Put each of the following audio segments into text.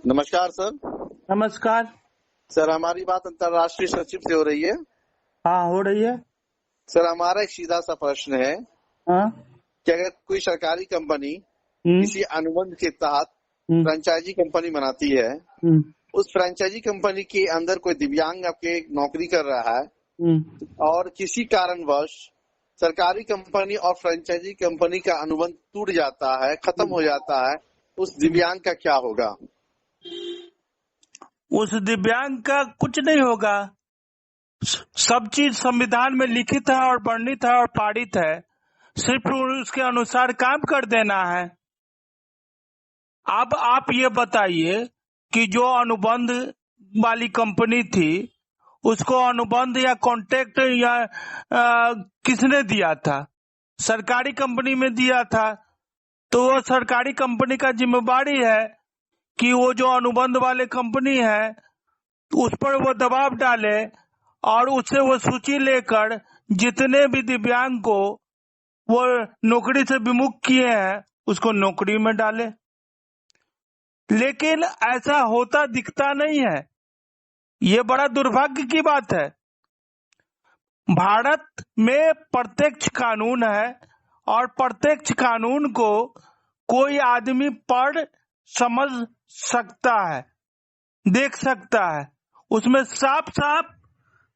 नमस्कार सर। नमस्कार। सर हमारी बात अंतर्राष्ट्रीय सचिव से हो रही है। हाँ, हो रही है। सर हमारा एक सीधा सा प्रश्न है हाँ। कि अगर कोई सरकारी कंपनी किसी अनुबंध के तहत फ्रेंचाइजी कंपनी बनाती है, उस फ्रेंचाइजी कंपनी के अंदर कोई दिव्यांग आपके नौकरी कर रहा है और किसी कारणवश सरकारी कंपनी और फ्रेंचाइजी कंपनी का अनुबंध टूट जाता है, खत्म हो जाता है, उस दिव्यांग का क्या होगा? उस दिव्यांग का कुछ नहीं होगा। सब चीज संविधान में लिखित है और वर्णित है और पारित है, सिर्फ उसके अनुसार काम कर देना है। अब आप ये बताइए कि जो अनुबंध वाली कंपनी थी, उसको अनुबंध या कॉन्ट्रैक्ट या किसने दिया था? सरकारी कंपनी में दिया था, तो वो सरकारी कंपनी का जिम्मेवारी है कि वो जो अनुबंध वाले कंपनी है उस पर वो दबाव डाले और उससे वो सूची लेकर जितने भी दिव्यांग को वो नौकरी से विमुख किए हैं उसको नौकरी में डाले। लेकिन ऐसा होता दिखता नहीं है, ये बड़ा दुर्भाग्य की बात है। भारत में प्रत्यक्ष कानून है और प्रत्यक्ष कानून को कोई आदमी पढ़ समझ सकता है, देख सकता है। उसमें साफ साफ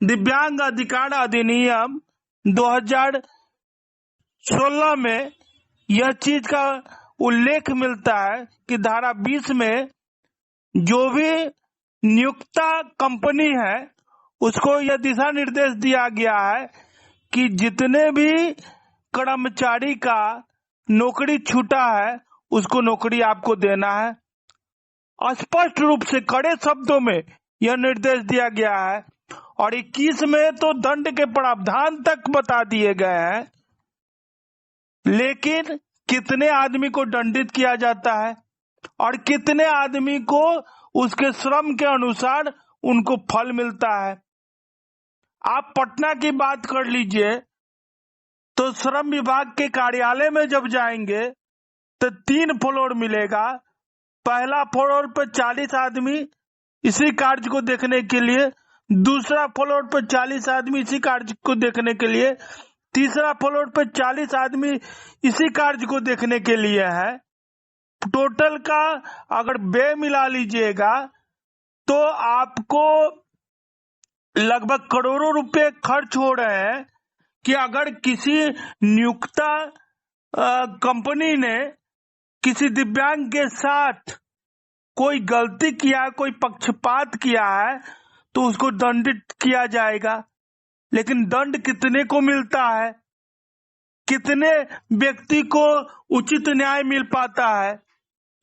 दिव्यांग अधिकार अधिनियम 2016 में यह चीज का उल्लेख मिलता है कि धारा 20 में जो भी नियुक्ता कंपनी है उसको यह दिशा निर्देश दिया गया है कि जितने भी कर्मचारी का नौकरी छूटा है उसको नौकरी आपको देना है। स्पष्ट रूप से कड़े शब्दों में यह निर्देश दिया गया है और 21 में तो दंड के प्रावधान तक बता दिए गए हैं। लेकिन कितने आदमी को दंडित किया जाता है और कितने आदमी को उसके श्रम के अनुसार उनको फल मिलता है। आप पटना की बात कर लीजिए तो श्रम विभाग के कार्यालय में जब जाएंगे तो 3 फ्लोर मिलेगा। पहला फ्लोर पर 40 आदमी इसी कार्य को देखने के लिए, दूसरा फ्लोर पर 40 आदमी इसी कार्य को देखने के लिए, तीसरा फ्लोर पर 40 आदमी इसी कार्य को देखने के लिए है। टोटल का अगर व्यय मिला लीजिएगा तो आपको लगभग करोड़ों रुपए खर्च हो रहे हैं कि अगर किसी नियुक्ता कंपनी ने किसी दिव्यांग के साथ कोई गलती किया, कोई पक्षपात किया है तो उसको दंडित किया जाएगा। लेकिन दंड कितने को मिलता है, कितने व्यक्ति को उचित न्याय मिल पाता है,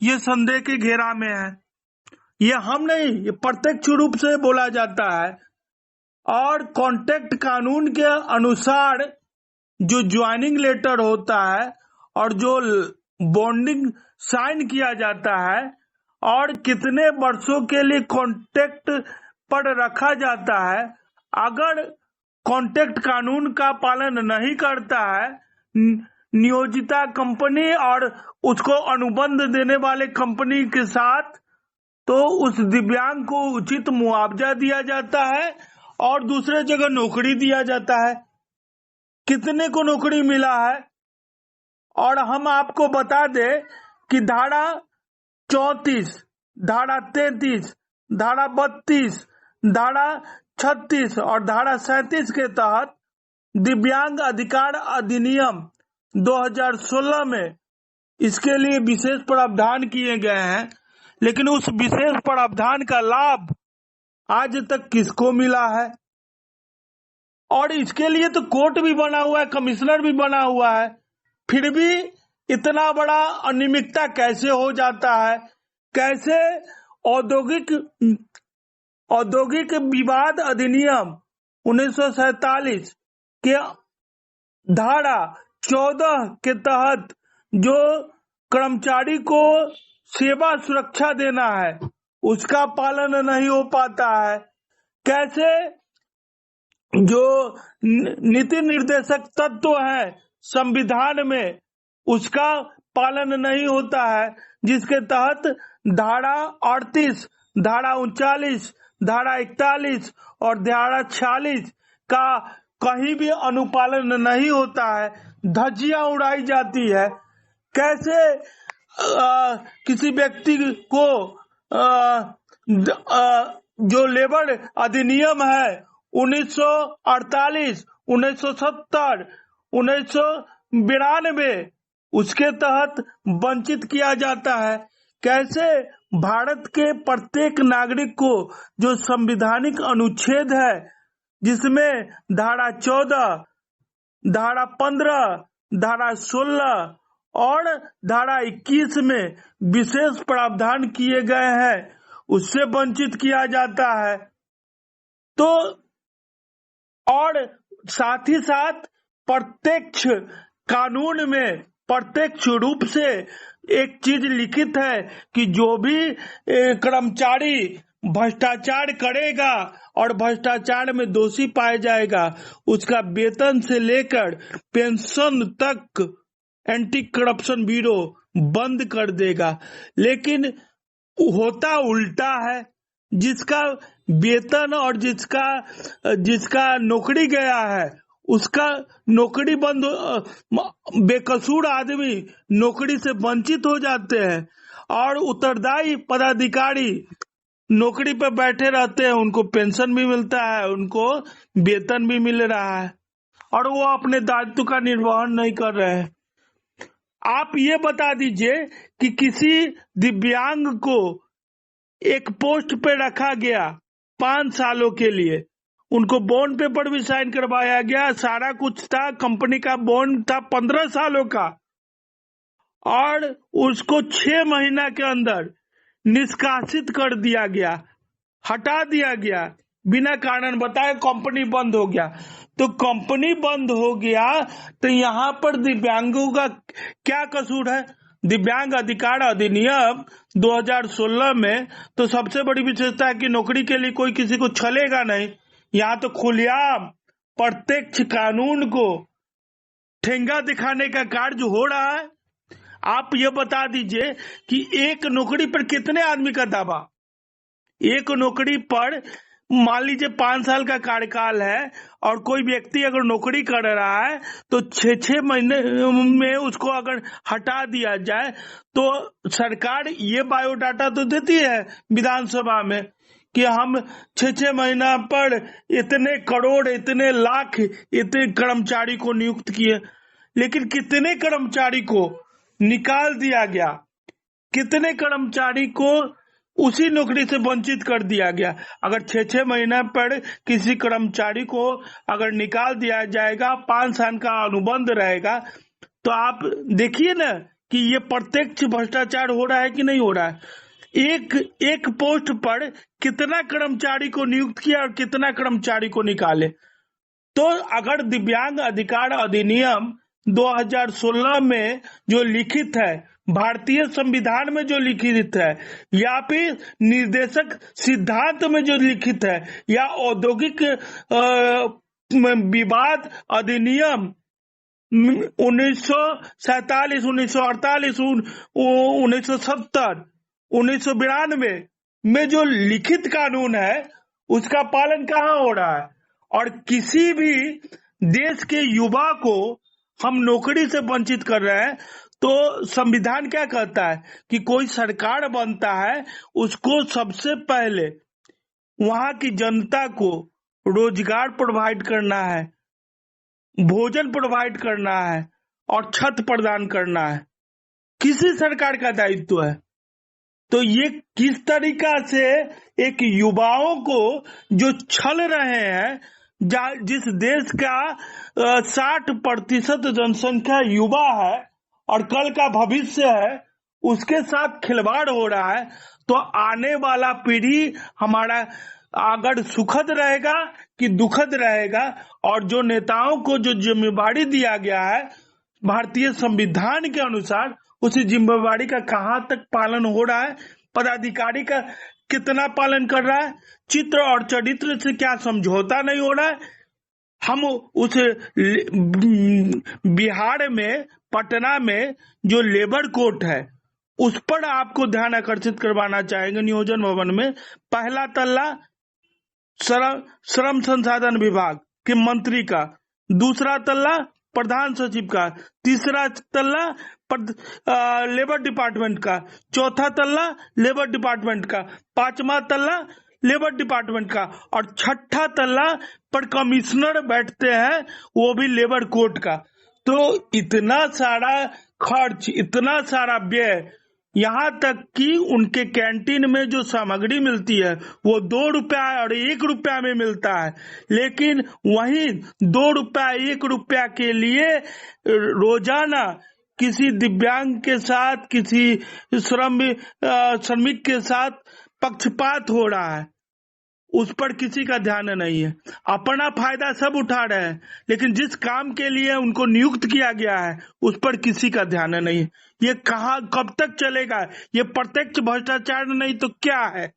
ये संदेह के घेरा में है। ये हम नहीं, ये प्रत्यक्ष रूप से बोला जाता है। और कॉन्ट्रैक्ट कानून के अनुसार जो ज्वाइनिंग लेटर होता है और जो बॉन्डिंग साइन किया जाता है और कितने वर्षों के लिए कॉन्ट्रैक्ट पर रखा जाता है, अगर कॉन्ट्रैक्ट कानून का पालन नहीं करता है नियोजिता कंपनी और उसको अनुबंध देने वाले कंपनी के साथ, तो उस दिव्यांग को उचित मुआवजा दिया जाता है और दूसरे जगह नौकरी दिया जाता है। कितने को नौकरी मिला है? और हम आपको बता दें कि धारा 34, धारा 33, धारा 32, धारा 36 और धारा 37 के तहत दिव्यांग अधिकार अधिनियम 2016 में इसके लिए विशेष प्रावधान किए गए हैं। लेकिन उस विशेष प्रावधान का लाभ आज तक किसको मिला है? और इसके लिए तो कोर्ट भी बना हुआ है, कमिश्नर भी बना हुआ है, फिर भी इतना बड़ा अनियमितता कैसे हो जाता है? कैसे औद्योगिक विवाद अधिनियम 1947 के धारा 14 के तहत जो कर्मचारी को सेवा सुरक्षा देना है उसका पालन नहीं हो पाता है? कैसे जो नीति निर्देशक तत्व है संविधान में उसका पालन नहीं होता है, जिसके तहत धारा 38, धारा 39, धारा 41 और धारा 46 का कहीं भी अनुपालन नहीं होता है, धज्जियां उड़ाई जाती है। कैसे किसी व्यक्ति को जो लेबर अधिनियम है 1948, 1970, 1992 उसके तहत वंचित किया जाता है। कैसे भारत के प्रत्येक नागरिक को जो संवैधानिक अनुच्छेद है जिसमें धारा 14, धारा 15, धारा 16 और धारा 21 में विशेष प्रावधान किए गए हैं उससे वंचित किया जाता है। तो और साथ ही साथ प्रत्यक्ष कानून में प्रत्यक्ष रूप से एक चीज लिखित है कि जो भी कर्मचारी भ्रष्टाचार करेगा और भ्रष्टाचार में दोषी पाया जाएगा उसका वेतन से लेकर पेंशन तक एंटी करप्शन ब्यूरो बंद कर देगा। लेकिन होता उल्टा है, जिसका वेतन और जिसका नौकरी गया है उसका नौकरी बंद, बेकसूर आदमी नौकरी से वंचित हो जाते हैं और उत्तरदायी पदाधिकारी नौकरी पर बैठे रहते हैं, उनको पेंशन भी मिलता है, उनको वेतन भी मिल रहा है और वो अपने दायित्व का निर्वहन नहीं कर रहे हैं। आप ये बता दीजिए कि किसी दिव्यांग को एक पोस्ट पे रखा गया 5 सालों के लिए, उनको बॉन्ड पेपर भी साइन करवाया गया, सारा कुछ था, कंपनी का बॉन्ड था 15 सालों का और उसको 6 महीना के अंदर निष्कासित कर दिया गया, हटा दिया गया बिना कारण बताए, कंपनी बंद हो गया। तो कंपनी बंद हो गया तो यहाँ पर दिव्यांगों का क्या कसूर है? दिव्यांग अधिकार अधिनियम 2016 में तो सबसे बड़ी विशेषता है कि नौकरी के लिए कोई किसी को छलेगा नहीं। यहाँ तो खुलेआम प्रत्यक्ष कानून को ठेंगा दिखाने का कार्य हो रहा है। आप ये बता दीजिए कि एक नौकरी पर कितने आदमी का दावा? एक नौकरी पर मान लीजिए 5 साल का कार्यकाल है और कोई व्यक्ति अगर नौकरी कर रहा है तो 6 महीने में उसको अगर हटा दिया जाए तो सरकार ये बायोडाटा तो देती है विधानसभा में कि हम 6 महीना पर इतने करोड़, इतने लाख, इतने कर्मचारी को नियुक्त किए, लेकिन कितने कर्मचारी को निकाल दिया गया, कितने कर्मचारी को उसी नौकरी से वंचित कर दिया गया। अगर 6 महीना पर किसी कर्मचारी को अगर निकाल दिया जाएगा, 5 साल का अनुबंध रहेगा, तो आप देखिए ना कि ये प्रत्यक्ष भ्रष्टाचार हो रहा है कि नहीं हो रहा है। एक पोस्ट पर कितना कर्मचारी को नियुक्त किया और कितना कर्मचारी को निकाले। तो अगर दिव्यांग अधिकार अधिनियम 2016 में जो लिखित है, भारतीय संविधान में जो लिखित है, या फिर निर्देशक सिद्धांत में जो लिखित है, या औद्योगिक विवाद अधिनियम 1947, 1948, 1970, 1992 में जो लिखित कानून है उसका पालन कहाँ हो रहा है? और किसी भी देश के युवा को हम नौकरी से वंचित कर रहे हैं तो संविधान क्या कहता है कि कोई सरकार बनता है उसको सबसे पहले वहां की जनता को रोजगार प्रोवाइड करना है, भोजन प्रोवाइड करना है और छत प्रदान करना है। किसी सरकार का दायित्व है। तो ये किस तरीका से एक युवाओं को जो छल रहे हैं, जिस देश का 60% जनसंख्या युवा है और कल का भविष्य है, उसके साथ खिलवाड़ हो रहा है, तो आने वाला पीढ़ी हमारा अगर सुखद रहेगा कि दुखद रहेगा। और जो नेताओं को जो जिम्मेवारी दिया गया है भारतीय संविधान के अनुसार, उसी जिम्मेवारी का कहाँ तक पालन हो रहा है, पदाधिकारी का कितना पालन कर रहा है, चित्र और चरित्र से क्या समझौता नहीं हो रहा है। हम उस बिहार में पटना में जो लेबर कोर्ट है उस पर आपको ध्यान आकर्षित करवाना चाहेंगे। नियोजन भवन में पहला तल्ला श्रम संसाधन विभाग के मंत्री का, दूसरा तल्ला प्रधान सचिव का, तीसरा तल्ला लेबर डिपार्टमेंट का, चौथा तल्ला लेबर डिपार्टमेंट का, पांचवा तल्ला लेबर डिपार्टमेंट का, और छठा तल्ला पर कमिश्नर बैठते हैं, वो भी लेबर कोर्ट का। तो इतना सारा खर्च, इतना सारा व्यय, यहाँ तक कि उनके कैंटीन में जो सामग्री मिलती है वो 2 रुपया और 1 रुपया में मिलता है, लेकिन वहीं 2 रुपया 1 रुपया के लिए रोजाना किसी दिव्यांग के साथ, किसी श्रमिक के साथ पक्षपात हो रहा है। उस पर किसी का ध्यान नहीं है। अपना फायदा सब उठा रहे हैं, लेकिन जिस काम के लिए उनको नियुक्त किया गया है उस पर किसी का ध्यान नहीं है। ये कब तक चलेगा? ये प्रत्यक्ष भ्रष्टाचार नहीं तो क्या है?